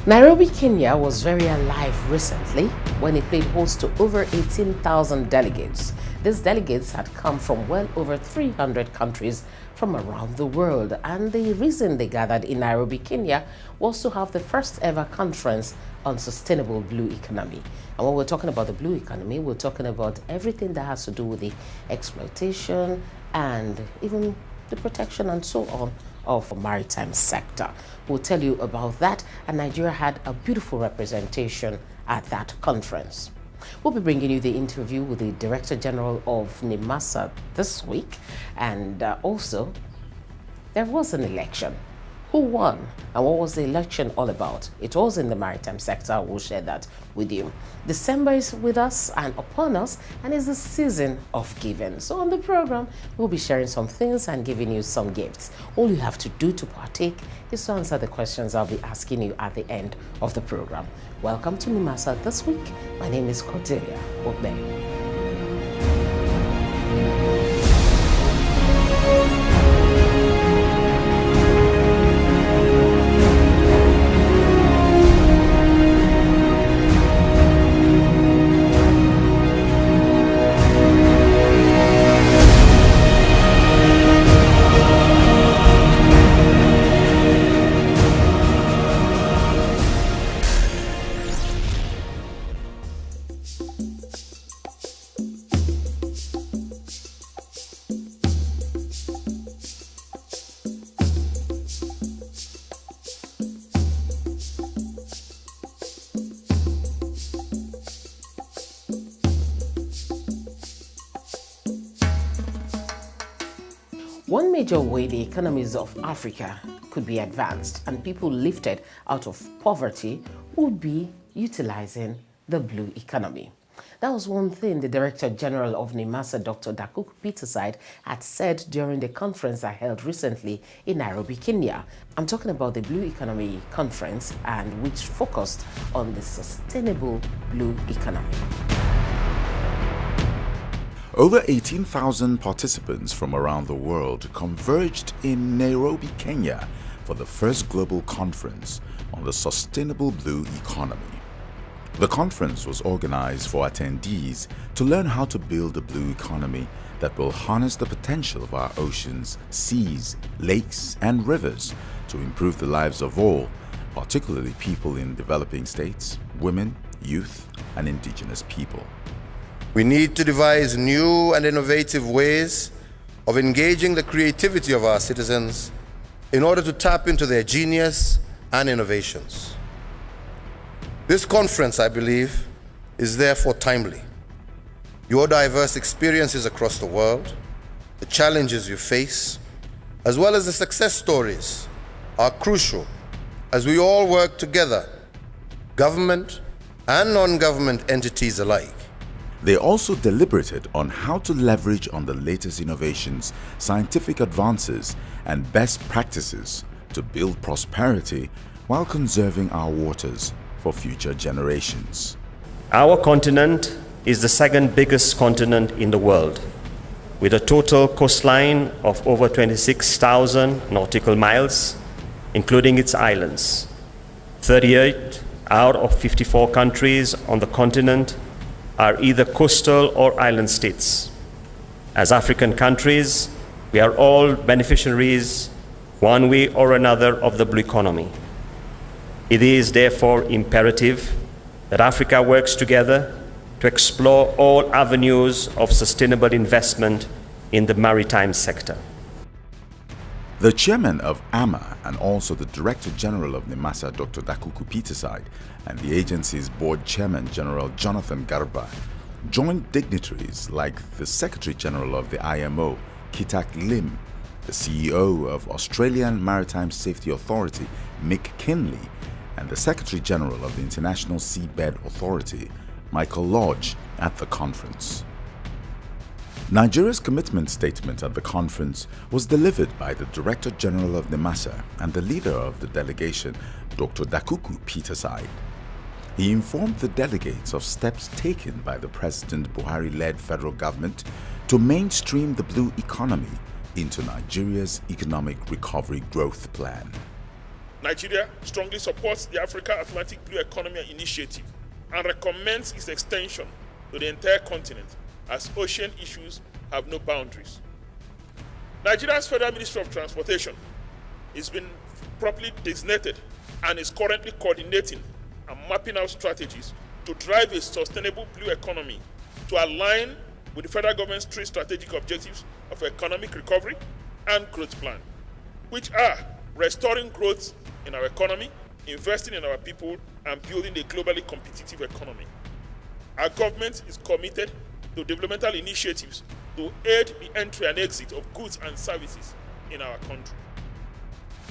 Nairobi, Kenya was very alive recently when it played host to over 18,000 delegates. These delegates had come from well over 300 countries from around the world, and the reason they gathered in Nairobi, Kenya was to have the first ever conference on sustainable blue economy. And when we're talking about the blue economy, we're talking about everything that has to do with the exploitation and even the protection and so on of the maritime sector. We'll tell you about that, and Nigeria had a beautiful representation at that conference. We'll be bringing you the interview with the Director General of Nimasa this week, and also there was an election. Who won and what was the election all about? It was in the maritime sector. We'll share that with you. December is with us and upon us, and it's the season of giving. So on the program, we'll be sharing some things and giving you some gifts. All you have to do to partake is to answer the questions I'll be asking you at the end of the program. Welcome to Nimasa this week. My name is Cordelia Obey. One major way the economies of Africa could be advanced and people lifted out of poverty would be utilizing the blue economy. That was one thing the Director General of Nimasa, Dr. Dakuku Peterside, had said during the conference I held recently in Nairobi, Kenya. I'm talking about the Blue Economy Conference, and which focused on the sustainable blue economy. Over 18,000 participants from around the world converged in Nairobi, Kenya for the first global conference on the sustainable blue economy. The conference was organized for attendees to learn how to build a blue economy that will harness the potential of our oceans, seas, lakes, and rivers to improve the lives of all, particularly people in developing states, women, youth, and indigenous people. We need to devise new and innovative ways of engaging the creativity of our citizens in order to tap into their genius and innovations. This conference, I believe, is therefore timely. Your diverse experiences across the world, the challenges you face, as well as the success stories, are crucial as we all work together, government and non-government entities alike. They also deliberated on how to leverage on the latest innovations, scientific advances, and best practices to build prosperity while conserving our waters for future generations. Our continent is the second biggest continent in the world, with a total coastline of over 26,000 nautical miles, including its islands. 38 out of 54 countries on the continent are either coastal or island states. As African countries, we are all beneficiaries, one way or another, of the blue economy. It is therefore imperative that Africa works together to explore all avenues of sustainable investment in the maritime sector. The chairman of AMA and also the Director General of Nimasa, Dr. Dakuku Peterside, and the agency's board chairman, General Jonathan Garba, joined dignitaries like the Secretary General of the IMO, Kitak Lim, the CEO of Australian Maritime Safety Authority, Mick Kinley, and the Secretary General of the International Seabed Authority, Michael Lodge, at the conference. Nigeria's commitment statement at the conference was delivered by the Director General of Nimasa and the leader of the delegation, Dr. Dakuku Peterside. He informed the delegates of steps taken by the President Buhari-led federal government to mainstream the blue economy into Nigeria's economic recovery growth plan. Nigeria strongly supports the Africa Atlantic Blue Economy Initiative and recommends its extension to the entire continent, as ocean issues have no boundaries. Nigeria's Federal Ministry of Transportation has been properly designated and is currently coordinating and mapping out strategies to drive a sustainable blue economy to align with the federal government's three strategic objectives of economic recovery and growth plan, which are restoring growth in our economy, investing in our people, and building a globally competitive economy. Our government is committed to developmental initiatives to aid the entry and exit of goods and services in our country.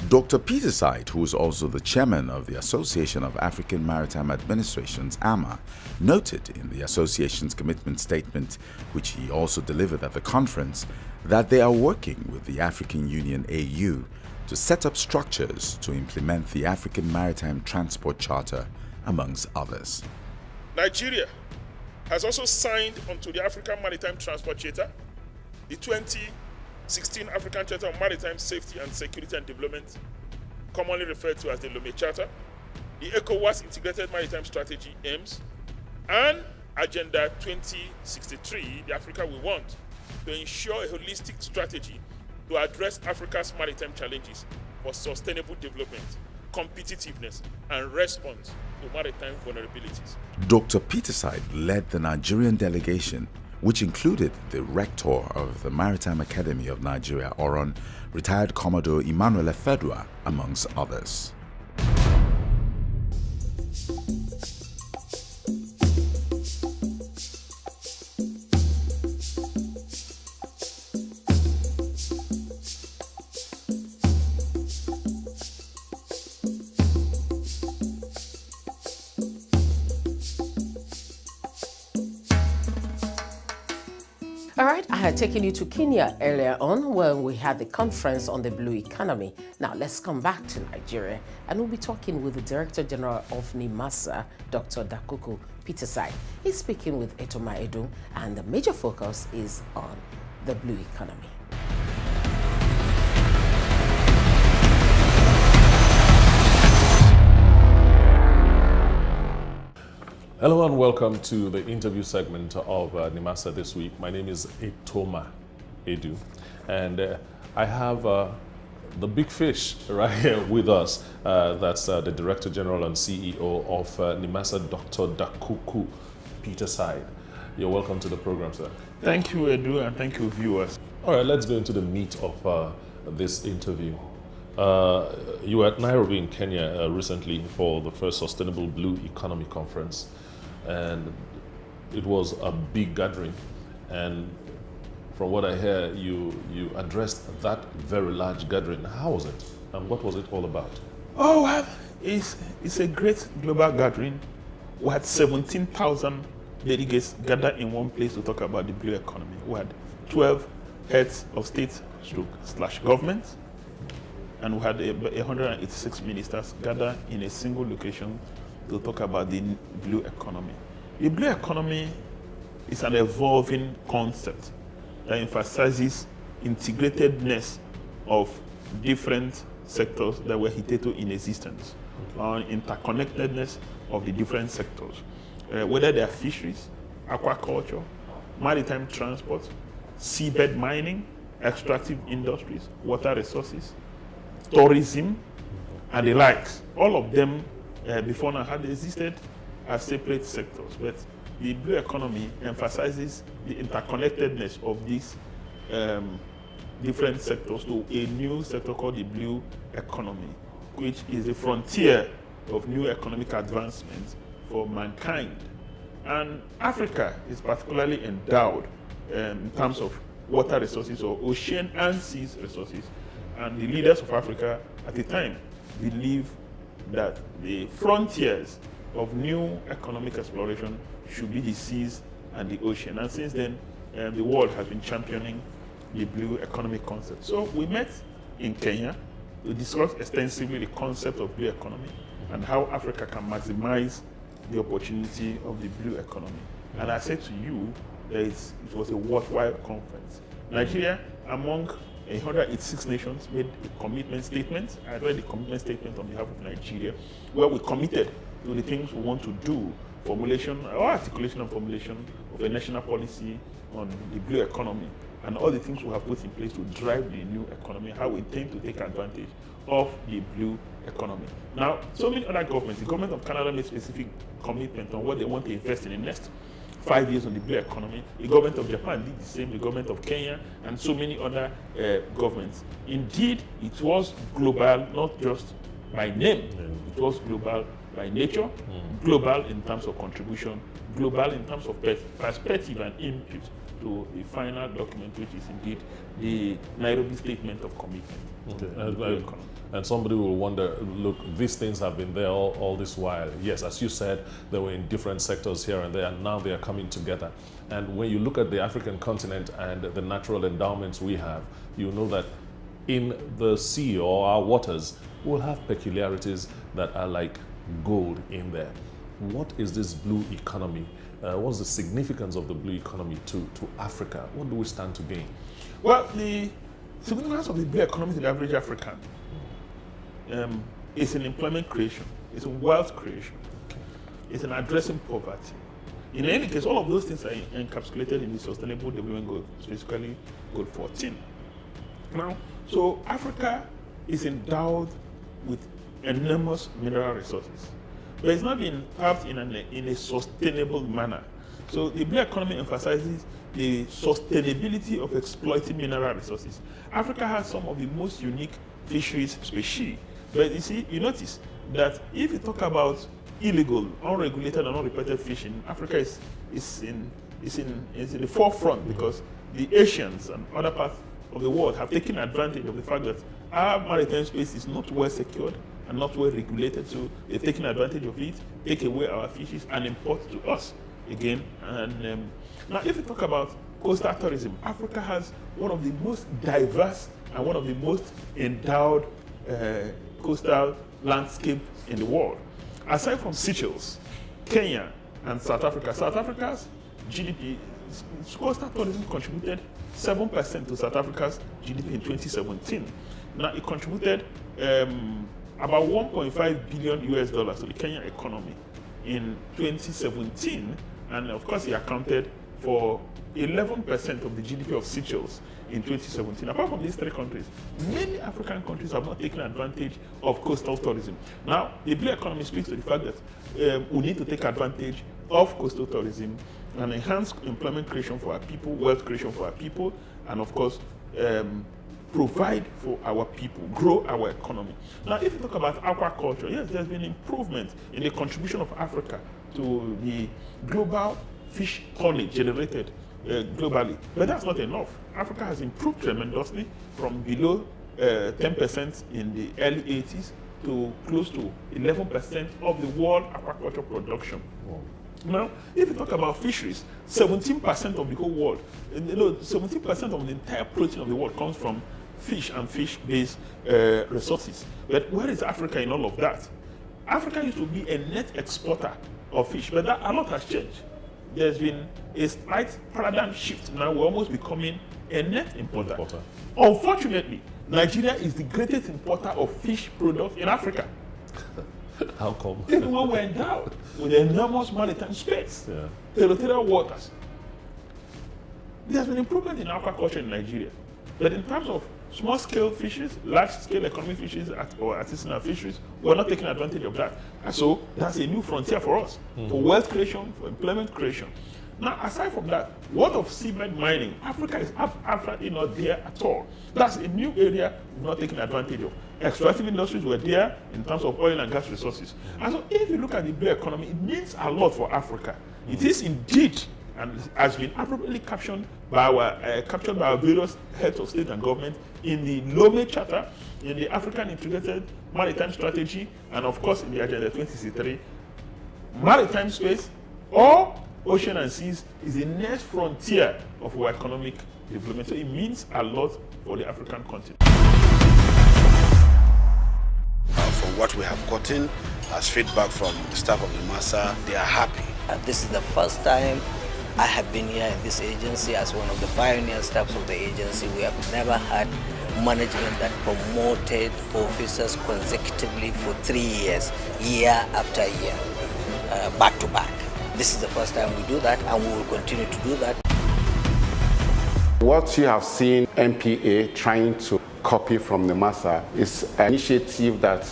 Dr. Peter Said, who is also the chairman of the Association of African Maritime Administrations, AMA, noted in the association's commitment statement, which he also delivered at the conference, that they are working with the African Union AU to set up structures to implement the African Maritime Transport Charter, amongst others. Nigeria has also signed onto the African Maritime Transport Charter, the 2016 African Charter on Maritime Safety and Security and Development, commonly referred to as the Lomé Charter, the ECOWAS Integrated Maritime Strategy, AIMS, and Agenda 2063, the Africa we want, to ensure a holistic strategy to address Africa's maritime challenges for sustainable development, competitiveness, and response to maritime vulnerabilities. Dr. Peter Said led the Nigerian delegation, which included the rector of the Maritime Academy of Nigeria, Oron, retired Commodore Emmanuel Efedua, amongst others. All right, I had taken you to Kenya earlier on when we had the conference on the blue economy. Now let's come back to Nigeria and we'll be talking with the Director General of Nimasa, Dr. Dakuku Peter Said. He's speaking with Etoma Edu and the major focus is on the blue economy. Hello and welcome to the interview segment of Nimasa this week. My name is Etoma Edu, and I have the big fish right here with us. That's the Director General and CEO of Nimasa, Dr. Dakuku Peter Said. You're welcome to the program, sir. Thank you, Edu, and thank you, viewers. All right, let's go into the meat of this interview. You were at Nairobi in Kenya recently for the first Sustainable Blue Economy Conference, and it was a big gathering. And from what I hear, you addressed that very large gathering. How was it, and what was it all about? Oh, well, it's a great global gathering. We had 17,000 delegates gathered in one place to talk about the blue economy. We had 12 heads of state / government, and we had 186 ministers gathered in a single location to talk about the blue economy. The blue economy is an evolving concept that emphasizes integratedness of different sectors that were hitherto in existence, on interconnectedness of the different sectors, whether they are fisheries, aquaculture, maritime transport, seabed mining, extractive industries, water resources, tourism, and the likes. All of them before now had existed as separate sectors, but the blue economy emphasizes the interconnectedness of these different sectors to a new sector called the blue economy, which is a frontier of new economic advancement for mankind. And Africa is particularly endowed in terms of water resources, or ocean and seas resources. And the leaders of Africa at the time believe that the frontiers of new economic exploration should be the seas and the ocean. And since then, the world has been championing the blue economic concept. So we met in Kenya to discuss extensively the concept of blue economy and how Africa can maximize the opportunity of the blue economy. And I said to you that it was a worthwhile conference. Nigeria, among 186 nations made a commitment statement. I read the commitment statement on behalf of Nigeria, where we committed to the things we want to do, formulation or articulation and formulation of a national policy on the blue economy, and all the things we have put in place to drive the new economy, how we intend to take advantage of the blue economy. Now, so many other governments, the government of Canada made specific commitment on what they want to invest in the next 5 years on the blue economy. The government of Japan did the same, the government of Kenya, and so many other governments. Indeed, it was global, not just by name. It was global by nature, global in terms of contribution, global in terms of perspective and input to the final document, which is indeed the Nairobi Statement of Commitment. Okay. And somebody will wonder, look, these things have been there all this while. Yes, as you said, they were in different sectors here and there, and now they are coming together. And when you look at the African continent and the natural endowments we have, you know that in the sea or our waters, we'll have peculiarities that are like gold in there. What is this blue economy? What's the significance of the blue economy to Africa? What do we stand to gain? Well, the significance of the blue economy to the average African is an employment creation, it's a wealth creation, it's an addressing poverty. In any case, all of those things are encapsulated in the Sustainable Development Goals, specifically Goal 14. Now, so Africa is endowed with enormous mineral resources, but it's not been tapped in a sustainable manner. So the blue economy emphasizes the sustainability of exploiting mineral resources. Africa has some of the most unique fisheries species, but you see, you notice that if you talk about illegal, unregulated, and unreported fishing, Africa is in the forefront because the Asians and other parts of the world have taken advantage of the fact that our maritime space is not well secured and not well regulated, so they've taken advantage of it, take away our fishes, and import to us again. And now, if you talk about coastal tourism, Africa has one of the most diverse and one of the most endowed coastal landscape in the world. Aside from Seychelles, Kenya, and South Africa, South Africa's GDP, coastal tourism contributed 7% to South Africa's GDP in 2017. Now, it contributed about $1.5 billion US to the Kenyan economy in 2017, and of course, it accounted for 11% of the GDP of Seychelles in 2017. Apart from these three countries, many African countries have not taken advantage of coastal tourism. Now, the blue economy speaks to the fact that we need to take advantage of coastal tourism and enhance employment creation for our people, wealth creation for our people, and of course, provide for our people, grow our economy. Now, if you talk about aquaculture, yes, there's been improvement in the contribution of Africa to the global fish tonnage generated globally, but that's not enough. Africa has improved tremendously from below 10% in the early 80s to close to 11% of the world aquaculture production. Wow. Now, if you talk about fisheries, 17% of the whole world, 17% of the entire protein of the world comes from fish and fish-based resources. But where is Africa in all of that? Africa used to be a net exporter of fish, but a lot has changed. There's been a slight paradigm shift. Now we're almost becoming a net importer. Unfortunately, Nigeria is the greatest importer of fish products in Africa. How come? Even when we're endowed with enormous maritime space, territorial waters. There's been improvement in aquaculture in Nigeria. But in terms of small-scale fisheries, large-scale economic fisheries, or artisanal fisheries, we're not taking advantage of that. And so that's a new frontier for us, for wealth creation, for employment creation. Now, aside from that, what of seabed mining? Africa is absolutely not there at all. That's a new area we've not taken advantage of. Extractive industries were there in terms of oil and gas resources. And so if you look at the blue economy, it means a lot for Africa. It is indeed, and has been appropriately captured by our various heads of state and government in the Lome Charter, in the African Integrated Maritime Strategy, and of course in the Agenda 2063. Maritime space, or ocean and seas, is the next frontier of our economic development. So it means a lot for the African continent. From what we have gotten as feedback from the staff of Nimasa, they are happy. This is the first time I have been here in this agency as one of the pioneer staffs of the agency. We have never had management that promoted officers consecutively for 3 years, year after year, back to back. This is the first time we do that, and we will continue to do that. What you have seen MPA trying to copy from Nimasa is an initiative that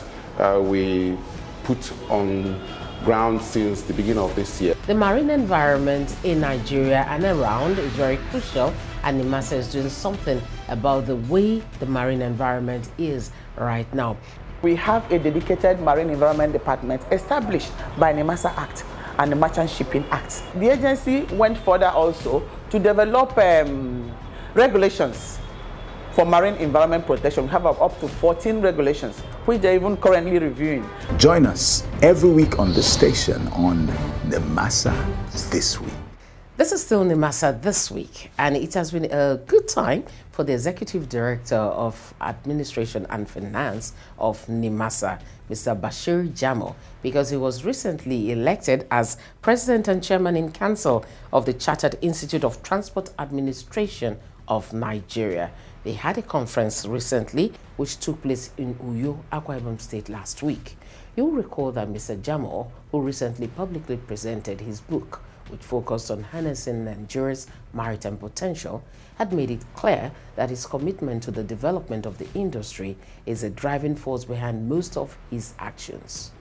we put on ground since the beginning of this year. The marine environment in Nigeria and around is very crucial, and Nimasa is doing something about the way the marine environment is right now. We have a dedicated Marine Environment Department established by Nimasa Act and the Merchant Shipping Act. The agency went further also to develop regulations for marine environment protection. We have up to 14 regulations, which they're even currently reviewing. Join us every week on this station on Nimasa This Week. This is still Nimasa This Week, and it has been a good time for the Executive Director of Administration and Finance of Nimasa, Mr. Bashir Jamo, because he was recently elected as President and Chairman in Council of the Chartered Institute of Transport Administration of Nigeria. They had a conference recently which took place in Uyo, Akwa Ibom State last week. You'll recall that Mr. Jamo, who recently publicly presented his book, which focused on harnessing Nigeria's maritime potential, had made it clear that his commitment to the development of the industry is a driving force behind most of his actions.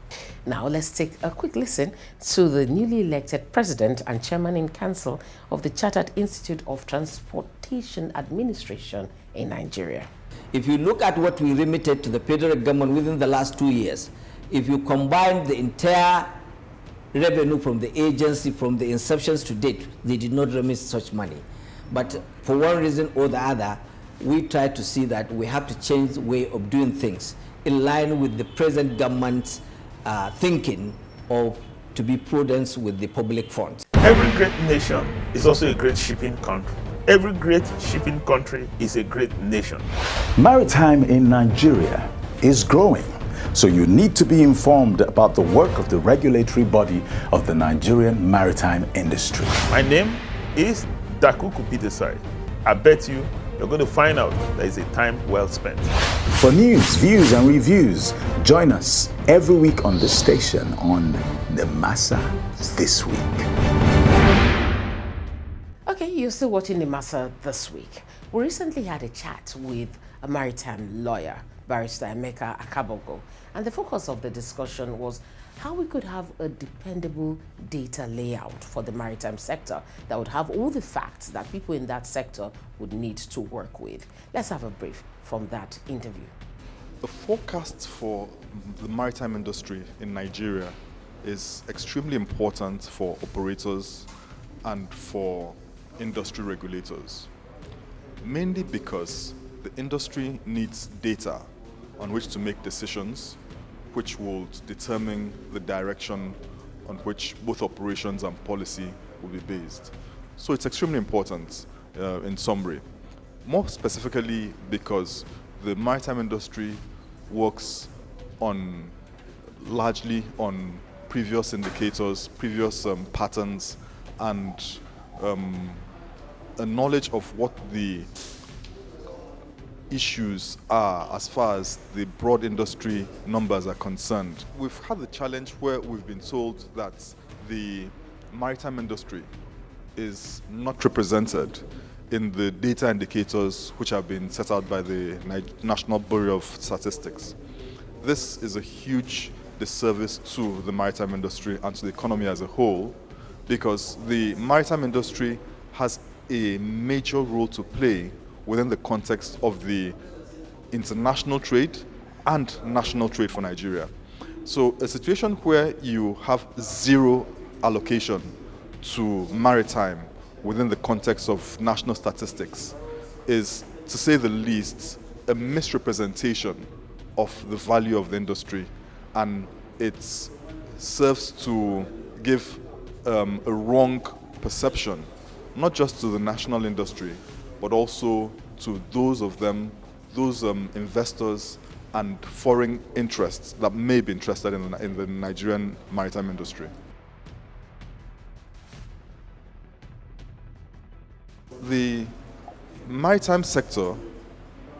Now let's take a quick listen to the newly elected President and Chairman in Council of the Chartered Institute of Transportation Administration in Nigeria. If you look at what we remitted to the federal government within the last 2 years, if you combine the entire revenue from the agency from the inceptions to date, they did not remit such money. But for one reason or the other, we try to see that we have to change the way of doing things in line with the present government's thinking of to be prudent with the public funds. Every great nation is also a great shipping country. Every great shipping country is a great nation. Maritime in Nigeria is growing, so you need to be informed about the work of the regulatory body of the Nigerian maritime industry. My name is Dakuku Pitesai. I bet you're going to find out that it's a time well spent. For news, views, and reviews, join us every week on this station on Nimasa This Week. Okay, you're still watching Nimasa This Week. We recently had a chat with a maritime lawyer, Barrister Emeka Akabogo, and the focus of the discussion was how we could have a dependable data layout for the maritime sector that would have all the facts that people in that sector would need to work with. Let's have a brief from that interview. The forecast for the maritime industry in Nigeria is extremely important for operators and for industry regulators, mainly because the industry needs data on which to make decisions which will determine the direction on which both operations and policy will be based. So it's extremely important in summary. More specifically because the maritime industry works largely on previous indicators, previous patterns, and a knowledge of what the issues are as far as the broad industry numbers are concerned. We've had the challenge where we've been told that the maritime industry is not represented in the data indicators which have been set out by the National Bureau of Statistics. This is a huge disservice to the maritime industry and to the economy as a whole, because the maritime industry has a major role to play within the context of the international trade and national trade for Nigeria. So a situation where you have zero allocation to maritime within the context of national statistics is, to say the least, a misrepresentation of the value of the industry, and it serves to give a wrong perception, not just to the national industry, but also to those investors and foreign interests that may be interested in the Nigerian maritime industry. The maritime sector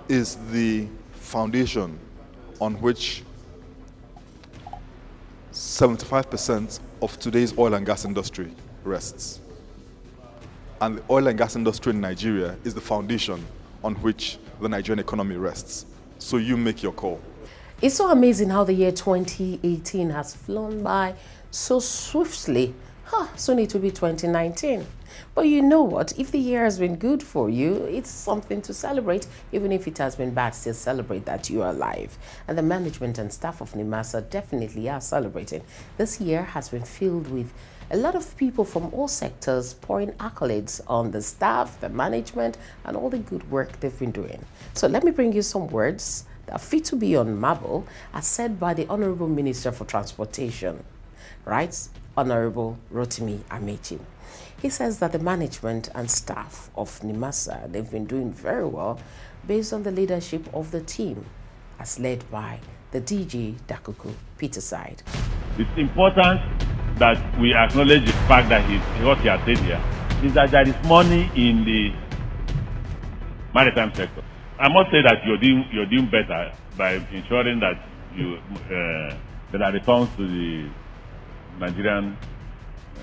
is the foundation on which 75% of today's oil and gas industry rests. And the oil and gas industry in Nigeria is the foundation on which the Nigerian economy rests. So you make your call. It's so amazing how the year 2018 has flown by so swiftly. Soon it will be 2019. But you know what? If the year has been good for you, it's something to celebrate. Even if it has been bad, still celebrate that you are alive. And the management and staff of Nimasa definitely are celebrating. This year has been filled with a lot of people from all sectors pouring accolades on the staff, the management, and all the good work they've been doing. So let me bring you some words that are fit to be on Marble, as said by the Honorable Minister for Transportation, right? Honorable Rotimi Amechi. He says that the management and staff of Nimasa, they've been doing very well based on the leadership of the team, as led by the DG Dakuku Peterside. It's important that we acknowledge the fact that what he has said here is that there is money in the maritime sector. I must say that you're doing better by ensuring that there are returns to the Nigerian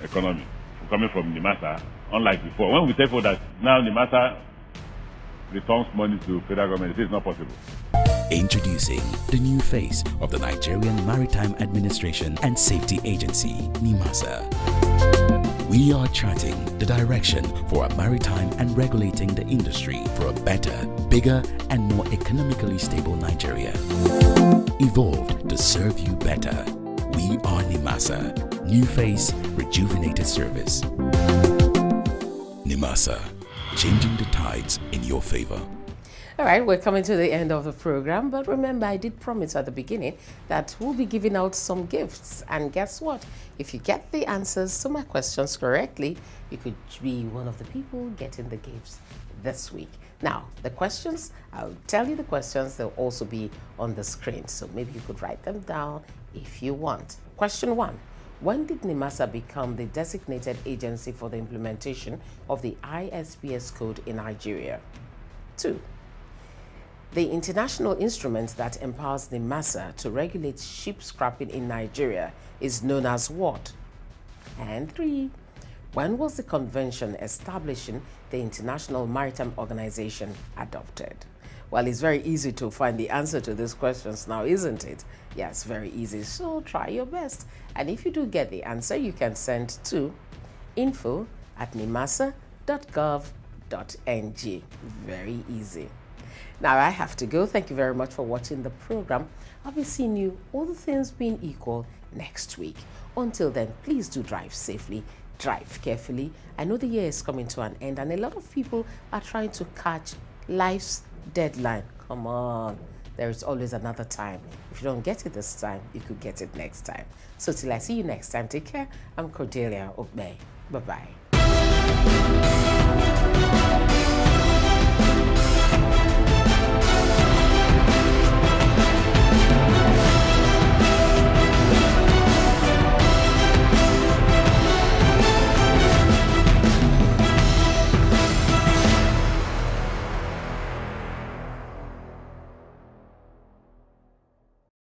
economy coming from Nimasa, unlike before. When we say for that now Nimasa returns money to federal government, it is not possible. Introducing the new face of the Nigerian Maritime Administration and Safety Agency, Nimasa. We are charting the direction for a maritime and regulating the industry for a better, bigger, and more economically stable Nigeria. Evolved to serve you better. We are Nimasa. New face, rejuvenated service. Nimasa, changing the tides in your favor. All right, we're coming to the end of the program, but remember, I did promise at the beginning that we'll be giving out some gifts. And guess what? If you get the answers to my questions correctly, you could be one of the people getting the gifts this week. Now, the questions, I'll tell you the questions, they'll also be on the screen. So maybe you could write them down if you want. Question 1. When did Nimasa become the designated agency for the implementation of the ISPS code in Nigeria? 2. The international instrument that empowers Nimasa to regulate ship scrapping in Nigeria is known as what? And 3. When was the convention establishing the International Maritime Organization adopted? Well, it's very easy to find the answer to these questions now, isn't it? Yes, very easy. So try your best. And if you do get the answer, you can send to info@nimasa.gov.ng. Very easy. Now I have to go. Thank you very much for watching the program. I'll be seeing you, all the things being equal, next week. Until then, please do drive safely, drive carefully. I know the year is coming to an end and a lot of people are trying to catch life's deadline. Come on, there is always another time. If you don't get it this time, you could get it next time. So till I see you next time, take care. I'm Cordelia Ogbe. Bye-bye.